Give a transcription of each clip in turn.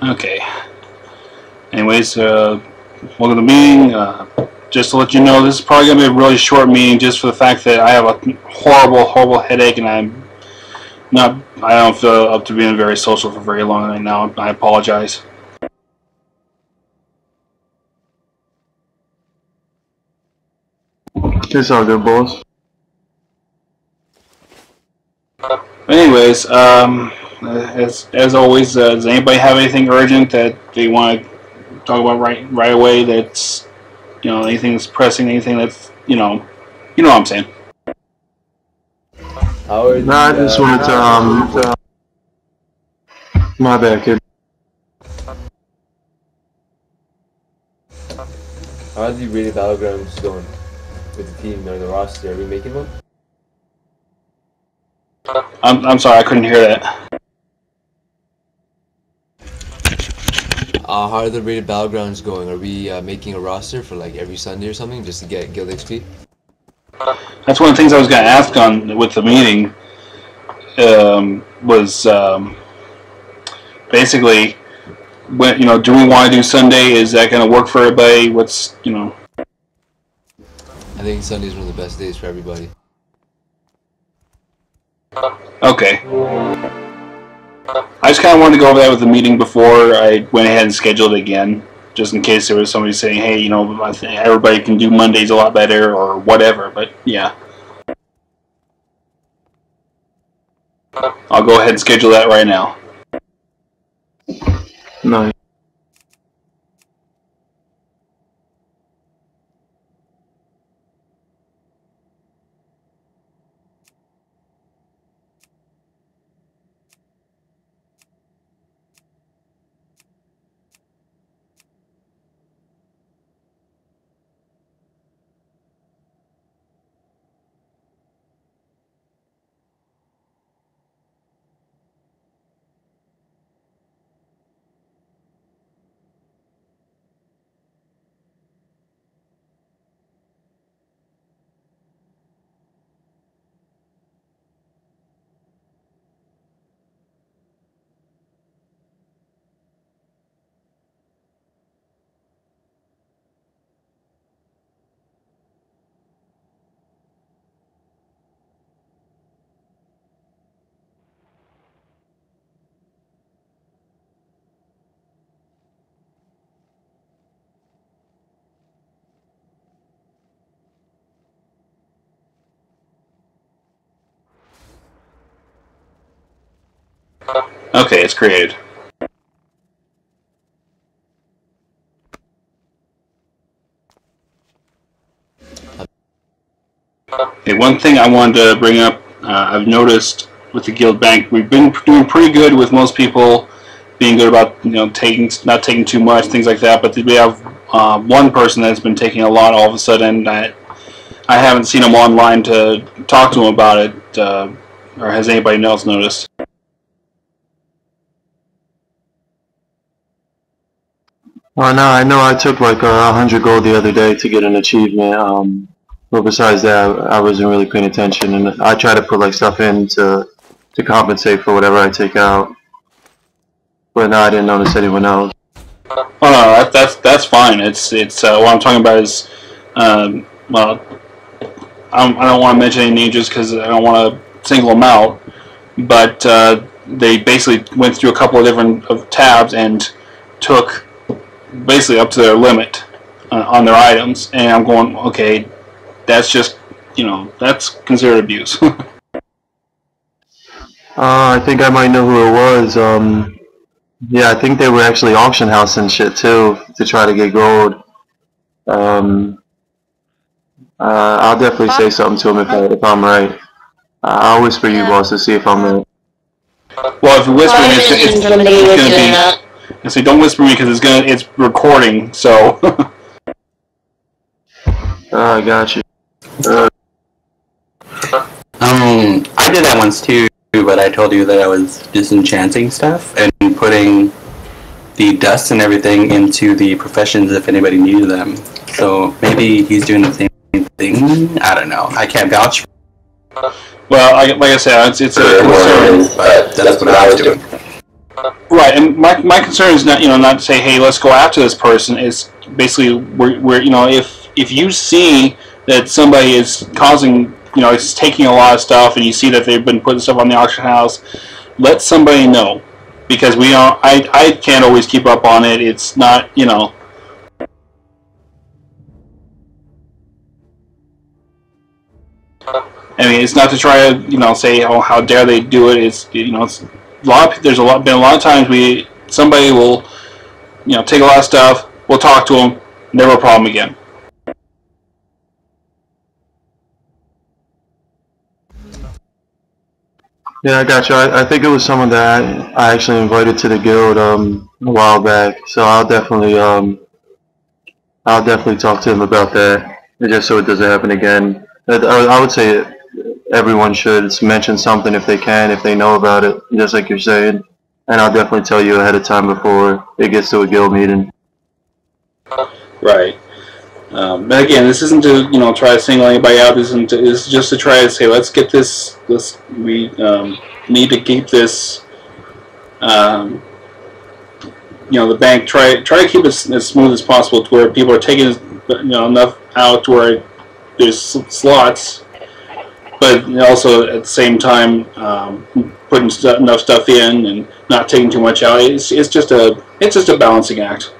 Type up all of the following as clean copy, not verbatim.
Okay. Anyways, welcome to the meeting. Just to let you know, this is probably going to be a really short meeting just for the fact that I have a horrible headache and I don't feel up to being very social for very long right now. I apologize. It's all good, boss. Anyways, as always, does anybody have anything urgent that they want to talk about right away? That's anything that's pressing, anything that's what I'm saying. No, I just wanted to my bad, kid. How's the rated battlegrounds going with the team or the roster? Are we making one? I'm sorry, I couldn't hear that. How are the rated battlegrounds going? Are we making a roster for like every Sunday or something just to get guild XP? That's one of the things I was going to ask on with the meeting. Was basically, when do we want to do Sunday? Is that going to work for everybody? What's I think Sunday's one of the best days for everybody. Okay. I just kind of wanted to go over that with the meeting before I went ahead and scheduled it again, just in case there was somebody saying, hey, I think everybody can do Mondays a lot better or whatever, but yeah. I'll go ahead and schedule that right now. No. Okay, it's created. Okay, one thing I wanted to bring up, I've noticed with the guild bank, we've been doing pretty good with most people being good about not taking too much, things like that. But we have one person that's been taking a lot all of a sudden. I haven't seen him online to talk to him about it, or has anybody else noticed? Oh no, I know I took like 100 gold the other day to get an achievement. But besides that, I wasn't really paying attention, and I try to put like stuff in to compensate for whatever I take out. But no, I didn't notice anyone else. Oh no, that's fine. It's what I'm talking about is, well, I don't want to mention any names just because I don't want to single them out. But they basically went through a couple of different tabs and took basically up to their limit on their items, and I'm going, okay, that's just that's considered abuse. I think I might know who it was. Yeah, I think they were actually auction house and shit too to try to get gold. I'll definitely say something to him if I'm right. I'll whisper you, boss, to see if I'm right. Well, if you whisper me, it's gonna be. I say, don't whisper me because it's recording. So. I got you. I did that once too, but I told you that I was disenchanting stuff and putting the dust and everything into the professions if anybody needed them. So maybe he's doing the same thing. I don't know. I can't vouch for Well, like I said, it's a concern. but that's what I was doing. Right, and my concern is not not to say, hey, let's go after this person. It's basically we're if you see that somebody is causing it's taking a lot of stuff, and you see that they've been putting stuff on the auction house, let somebody know, because we are I can't always keep up on it. It's not I mean, it's not to try to say, oh, how dare they do it. It's there's been a lot of times somebody will take a lot of stuff. We'll talk to them. Never a problem again. Yeah, I got you. I think it was someone that I actually invited to the guild a while back. So I'll definitely talk to him about that, just so it doesn't happen again. I would say everyone should mention something if they can, if they know about it, just like you're saying. And I'll definitely tell you ahead of time before it gets to a guild meeting. Right. But again, this isn't to try to single anybody out. This is just to try to say, let's get this. We need to keep this. The bank try to keep it as smooth as possible, to where people are taking enough out to where there's slots, but also at the same time putting enough stuff in and not taking too much out. It's just a balancing act.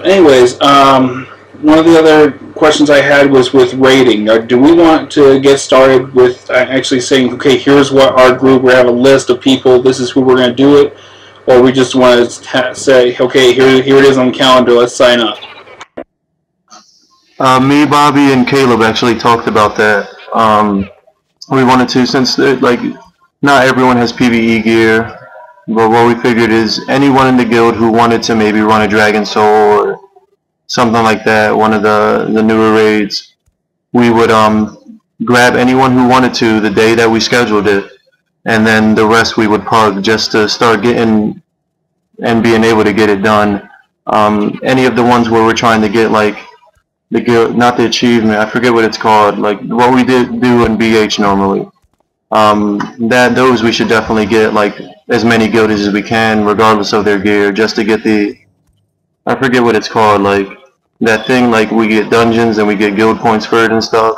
Anyways, one of the other questions I had was with rating. Now, do we want to get started with actually saying, okay, here's what our group, we have a list of people, this is who we're going to do it, or we just want to say, okay, here it is on the calendar, let's sign up? Me, Bobby, and Caleb actually talked about that. We wanted to, since not everyone has PvE gear, but what we figured is anyone in the guild who wanted to maybe run a Dragon Soul or something like that, one of the newer raids, we would grab anyone who wanted to the day that we scheduled it, and then the rest we would pug just to start getting and being able to get it done. Any of the ones where we're trying to get the guild, not the achievement, I forget what it's called, like what we do in BH normally. Those we should definitely get as many guildies as we can, regardless of their gear, just to get I forget what it's called, that thing, we get dungeons and we get guild points for it and stuff.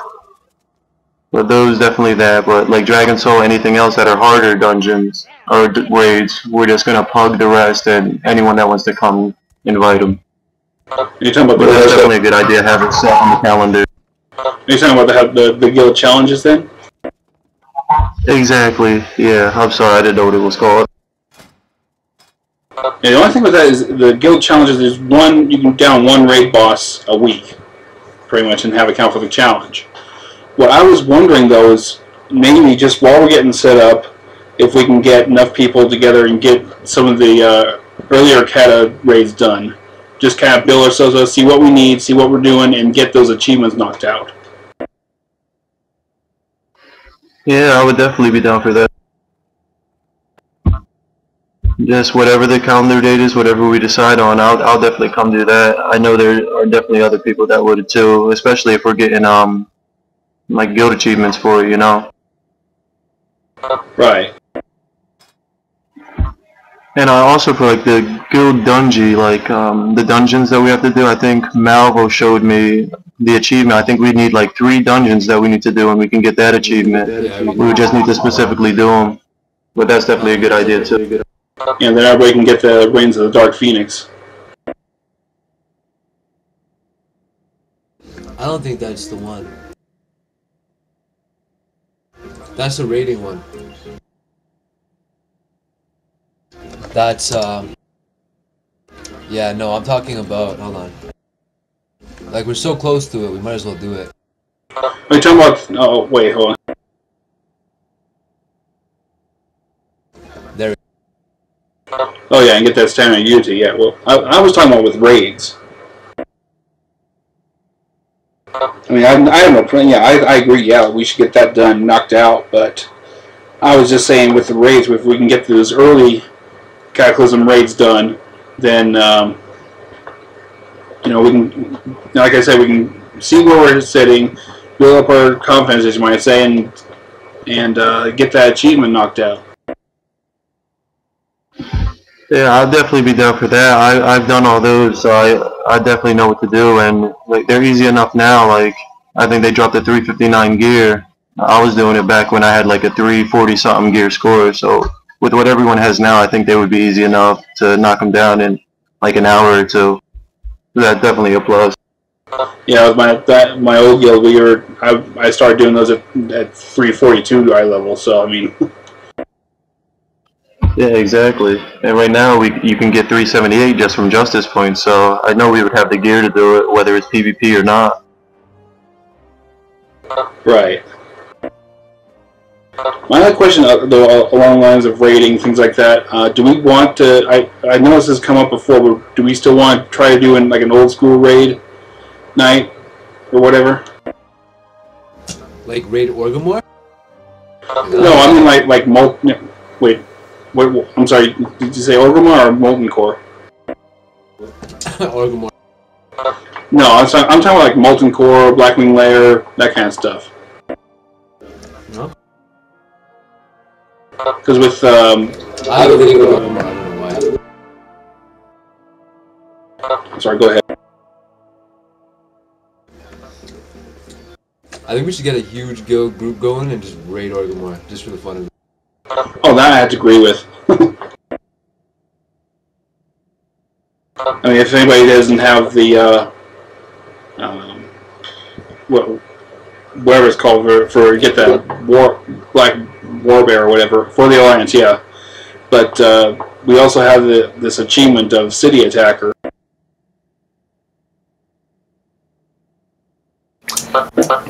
But those, definitely that. But Dragon Soul, anything else that are harder dungeons or raids, we're just gonna pug the rest, and anyone that wants to come, invite them. You're talking about that's definitely a good idea, have it set on the calendar. You're talking about the guild challenges then? Exactly, yeah. I'm sorry, I didn't know what it was called. Yeah, the only thing with that is the guild challenges is you can down one raid boss a week, pretty much, and have it count for the challenge. What I was wondering though is maybe just while we're getting set up, if we can get enough people together and get some of the earlier kata raids done. Just kind of build ourselves up, see what we need, see what we're doing, and get those achievements knocked out. Yeah, I would definitely be down for that. Just whatever the calendar date is, whatever we decide on, I'll definitely come do that. I know there are definitely other people that would too, especially if we're getting guild achievements for it, Right. And I also for the guild dungeon, the dungeons that we have to do. I think Malvo showed me the achievement. I think we need 3 dungeons that we need to do, and we can get that achievement. Yeah, we would just need to specifically do them. But that's definitely a good idea too. And then everybody can get the Reigns of the Dark Phoenix. I don't think that's the one. That's the rating one. That's yeah, no, I'm talking about, hold on. We're so close to it, we might as well do it. Are you talking about, oh wait, hold on. There. Oh yeah, and get that stamina unity, yeah. Well, I was talking about with raids. I mean, I have no problem, yeah, I agree, yeah, we should get that done, knocked out, but I was just saying with the raids, if we can get those early Cataclysm raids done, then you know, we can, like I said, we can see where we're sitting, build up our confidence, as you might say, and get that achievement knocked out. Yeah, I'll definitely be down for that. I've done all those, so I definitely know what to do, and like they're easy enough now. Like I think they dropped the 359 gear. I was doing it back when I had like a 340 something gear score. So with what everyone has now, I think they would be easy enough to knock them down in like an hour or two. That's definitely a plus. Yeah, with my old guild, I started doing those at 342 eye level. So I mean, Yeah, exactly. And right now you can get 378 just from Justice points. So I know we would have the gear to do it, whether it's PvP or not. right. My other question, though, along the lines of rating, things like that, do we want to? I know this has come up before, but do we still want to try to do like an old school raid night or whatever? Like raid Orgamore? No, I mean like molten. Wait, I'm sorry. Did you say Orgrimmar or Molten Core? Orgamore. No, I'm talking about like Molten Core, Blackwing Lair, that kind of stuff. No. Because with I have a really good Orgamore. I don't know why. I'm sorry. Go ahead. I think we should get a huge group going and just raid Orgamore, just for the fun of it. Oh, that I have to agree with. I mean, if anybody doesn't have the whatever it's called for get that Black Warbear or whatever for the Alliance, yeah. But we also have this achievement of City Attacker.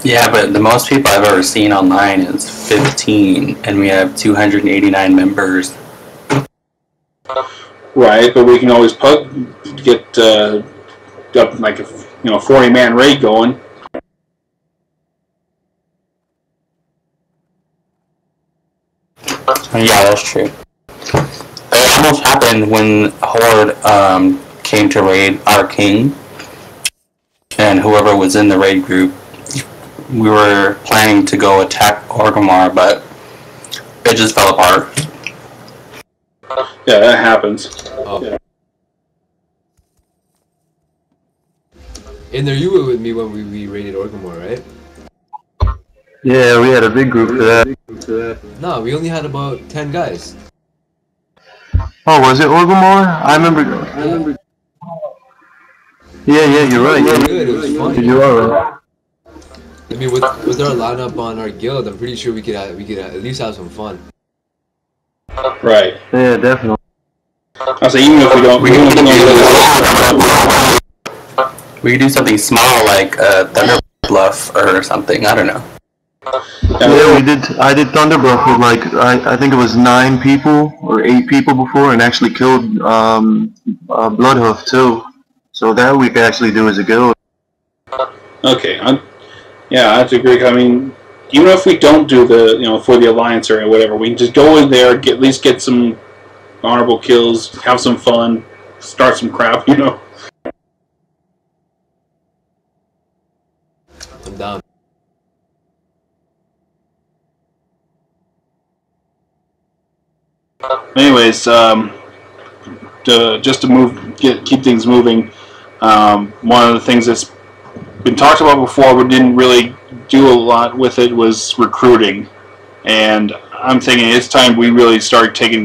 Yeah, but the most people I've ever seen online is 15, and we have 289 members. Right, but we can always get up like a 40-man raid going. Yeah, that's true. It almost happened when Horde came to raid our king, and whoever was in the raid group, we were planning to go attack Orgrimmar, but it just fell apart. Yeah, that happens. Oh. Yeah. In there, you were with me when we raided Orgamore, right? Yeah, we had a big group for that. No, we only had about 10 guys. Oh, was it Orgrimmar? I remember. Yeah, you're right. It was good, it was funny. You are right. I mean, with our lineup on our guild, I'm pretty sure we could at least have some fun. Right. Yeah, definitely. I'll say even if we don't, We could do something small like Thunder Bluff or something. I don't know. Yeah, we did. I did Thunderbluff with like I think it was 9 people or 8 people before, and actually killed Bloodhoof too. So that we could actually do as a guild. Okay, yeah, I have to agree. I mean, even if we don't do the for the Alliance or whatever, we can just go in there, at least get some honorable kills, have some fun, start some crap, I'm down. Anyways, just to keep things moving, one of the things that's been talked about before but didn't really do a lot with it was recruiting, and I'm thinking it's time we really start taking